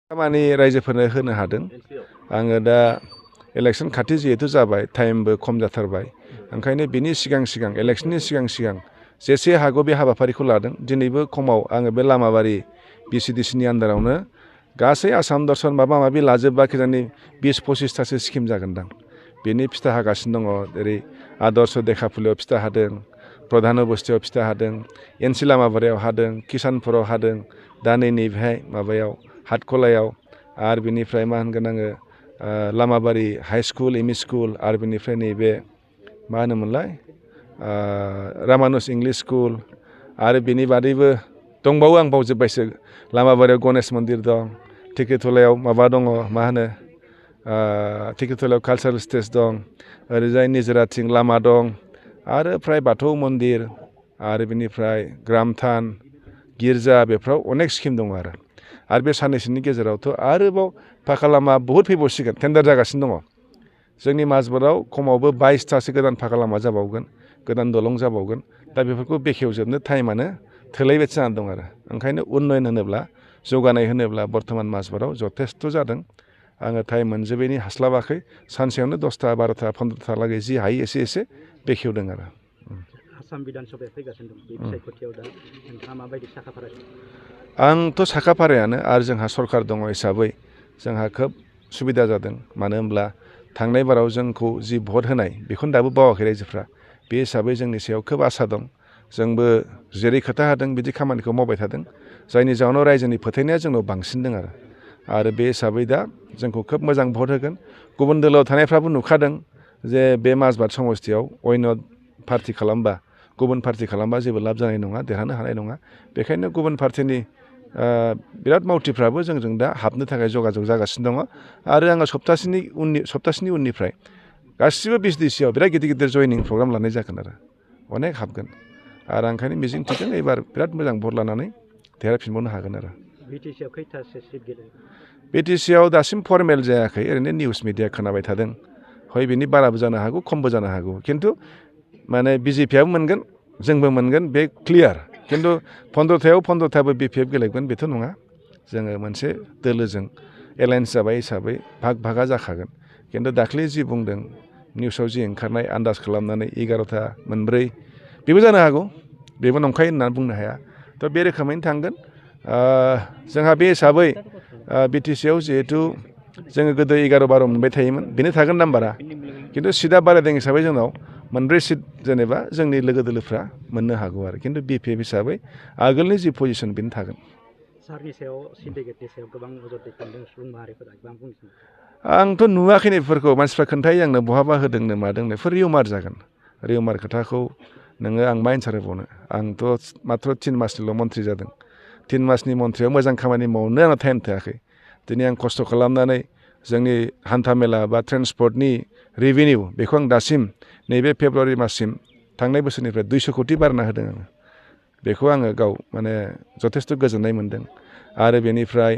खामानि रायजोफोरनो होनो हादों आङो दा इलेक्सन खाथि जिहेतु जाबाय टाइमबो खम जाथारबाय ओंखायनो बिनि सिगां इलेक्सननि सिगां जेसे हागौ बे हाबाफारिखौ लादों दिनैबो खमाव आङो बे लामाबारि बिसिडिसिनि आन्दारावनो गासै आसाम दर्शन माबा माबि लाजोबबा खिजानि 20-25थासो स्किम जागोनदां बेनि फिथा हागासिनो दङ जेरै आदर्श देखाफुलियाव फिथा हादों प्रधान बस्तियाव फिथा हादों एनसि लामाबारियाव हादों किसानपुराव हादों दा नैबेहाय माबायाव हाटखलायाव आरो बिनिफ्राय मा होनगोन आङो लामाबारि high school M E school आरो बिनिफ्राय नैबे मा होनोमोनलाय रामानुज इंलिश स्कुल आरो बिनि बादैबो दंबावो आं बावजोब्बायसो लामाबारियाव गणेश मन्दिर दं टिकेटलायाव माबा दङ मा होनो टिकेटलायाव कालचारेल स्टेज दं ओरैजाय निजोराथिं लामा दं आरो फ्राय बाथौ मन्दिर आरो बिनिफ्राय ग्रामथान गिर्जा बेफ्राव अनेक स्किम दङ आरो बे साननैसोनि गेजेरावथ' आरोबाव फाखा लामा बहुद फैबावसिगोन टेन्डार जागासिनो दङ जोंनि माजबाराव खमावबो 22थासो गोदान फाखा लामा जाबावगोन गोदान दलं जाबावगोन दा बेफोरखौ बेखेवजोबनो टाइमानो थोलायबाय जानानै दं आरो ओंखायनो उन्नयन होनोब्ला जौगानाय होनोब्ला बर्थमान माजबाराव जथेस्थ' जादों आङो टाइम मोनजोबैनि हास्लाबाखै सानसेयावनो 10ता 12ता 15ता लागै जि हायो एसे बेखेवदों आरो आसाम बिधान सभाया फैगासिनो दं बे बिसायख'थियाव दा नोंथाङा माबायदि साखाफारा आंथ' साखाफारायानो आरो जोंहा सरकार दङ हिसाबै जोंहा खोब सुबिदा जादों मानो होनब्ला थांनाय बाराव जोंखौ जि भट होनाय बेखौनो दाबो बावाखै रायजोफ्रा बे हिसाबै जोंनि सायाव खोब आसा दं जोंबो जेरै खोथा होदों बिदि खामानिखौ मावबाय थादों जायनि जाहोनाव रायजोनि फोथायनाया जोंनाव बांसिन दं आरो बे हिसाबै दा जोंखौ खोब मोजां भट होगोन गुबुन दोलोआव थानायफ्राबो नुखादों जे बे माजबाद समस्तियाव अन्य पार्टि खालामबा गुबुन पार्टि खालामबा जेबो लाब जानाय नङा देरहानो हानाय नङा बेखायनो गुबुन पार्टिनि बिराद मावथिफ्राबो जोंजों दा हाबनो थाखाय जगाजग जागासिनो दङ आरो आङो सप्तासेनि उननिफ्राय गासिबो बिएसडिसिआव बिराद गिदिर जयनिं प्रग्राम लानाय जागोन आरो अनेक हाबगोन आरो ओंखायनो मिजिं थिदों एबार बिराद मोजां भट लानानै देरहाफिनबावनो हागोन आरो बिटिसिआव खैथासो सिट गेलेगोन बिटिसिआव दासिम फर्मेल जायाखै ओरैनो निउस मिडिया खोनाबाय थादों हय बिनि बाराबो जानो हागौ खमबो जानो हागौ खिन्थु माने बिजेपिआबो मोनगोन जोंबो मोनगोन बे क्लियार खिन्थु 15थायाव 15थाबो बिपिएफ गेलेगोन बेथ' नङा जोङो मोनसे दोलोजों एलायन्स जाबाय हिसाबै भागा जाखागोन खिन्थु दाख्लै जि बुंदों निउसाव जि ओंखारनाय आन्दाज खालामनानै 11ता मोनब्रै बेबो जानो हागौ बेबो नंखाय होननानै बुंनो हाया थ' बे रोखोमैनो थांगोन जोंहा बे हिसाबै बिटिसिआव जिहेथु जोङो गोदो 11-12 मोनबाय थायोमोन बेनो थागोन नाम्बारा खिन्थु सिटआ बारायदों हिसाबै जोंनाव मोनब्रै सिट जेनेबा जोंनि लोगो दोलोफ्रा मोननो हागौ आरो खिन्थु बिपिएफ हिसाबै आगोलनि जि पजिसन बेनो थागोन सारनि सायाव सिन्डिकेटनि सायाव गोबां अजद दैखांदों सुबुं माहारिफोरा गोबां बुंदों आंथ' नुवाखै बेफोरखौ मानसिफ्रा खोन्थायो आंनो बहाबा होदोंनो मादोंनो बेफोर रिउमार जागोन रिउमार खोथाखौ नोङो आं मा एन्सार होबावनो आंथ' माथ्र 3 मासनिल' मन्थ्रि जादों 3 मासनि मन्थ्रियाव मोजां खामानि मावनो आंहा टाइम थायाखै दिनै आं खस्थ' खालामनानै जोंनि हान्था मेला बा ट्रेन्सपर्टनि रेभिनिउ बेखौ आं दासिम नैबे फेब्रुवारि माससिम थांनाय बोसोरनिफ्राय 200 कोटि बारायना होदों आङो बेखौ आङो गाव माने जथेस्थ' गोजोननाय मोनदों आरो बेनिफ्राय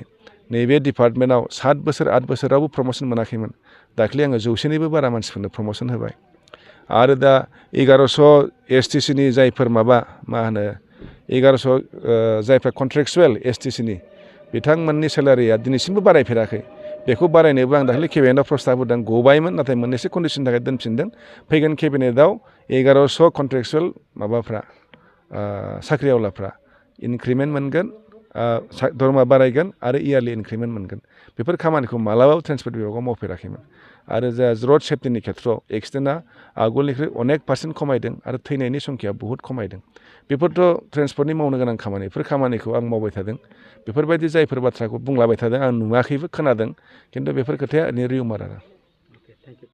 नैबे डिपार्टमेन्टआव 7 बोसोर 8 बोसोरावबो प्रम'सन मोनाखैमोन दाख्लै आङो 100निबो बारा मानसिफोरनो प्रम'सन होबाय आरो दा 1100 एसटिसिनि जायफोर मा होनो 1100 जायफ्रा कन्ट्रेक्सुवेल एसटिसिनि बिथांमोननि सेलारिया दिनैसिमबो बारायफेराखै बेखौ बारायनोबो आं दाखालि केबिनेटआव प्रस्ताब होदों गबायमोन नाथाय मोननैसो कन्डिसननि थाखाय दोनफिनदों फैगोन केबिनेटआव 1100 कन्ट्रेक्सुवेल माबाफ्रा साख्रिआवलाफ्रा इनक्रिमेन्ट मोनगोन दरमा बारायगोन आरो इयारलि इनक्रिमेन्ट मोनगोन बेफोर खामानिखौ मालाबाबो ट्रेन्सपर्ट बिभागाव मावफेराखैमोन आरो जा रड सेफ्टिनि खेथ्रआव एक्सिडेन्टआ आगोलनिख्रुइ अनेक पार्सेन्ट खमायदों आरो थैनायनि संख्याया बहुद खमायदों बेफोरथ' ट्रेन्सपर्टनि मावनो गोनां खामानि बेफोर खामानिखौ आं मावबाय थादों बेफोरबायदि जायफोर बाथ्राखौ बुंलाबाय थादों आं नुवाखैबो खोनादों खिन्थु बेफोर खोथाया ओरैनो रिउमार आरो